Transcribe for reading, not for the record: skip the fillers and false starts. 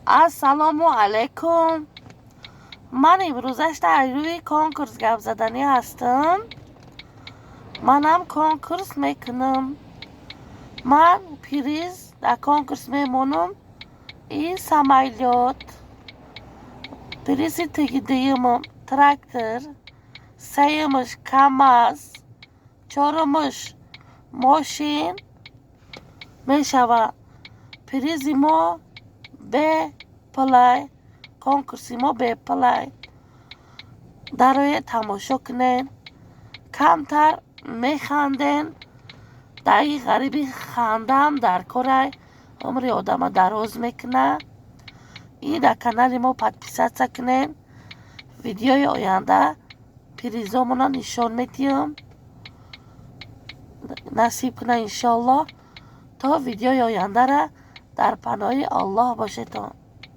السلام علیکم. من امروزش در روی کنکورس گپ زدنی هستم. منم کنکورس میکنم. من پریز در کنکورس میمونم. این سمایلوت پریزی دیگم تراکتور، سیمش کماز، چهارمش ماشین میشوه. پریزی ما به پلای کنکورسی ما به پلای در تماشا کنین. کمتر میخندین. در این غریبی خندم در کار عمر آدم دراز میکنه. این در کانال ما پادپیست کنین. ویدیوی آینده پریزامونا نشان میدیم. نصیب کنه انشالله. تا ویدیوی آینده را در پناه الله باشید.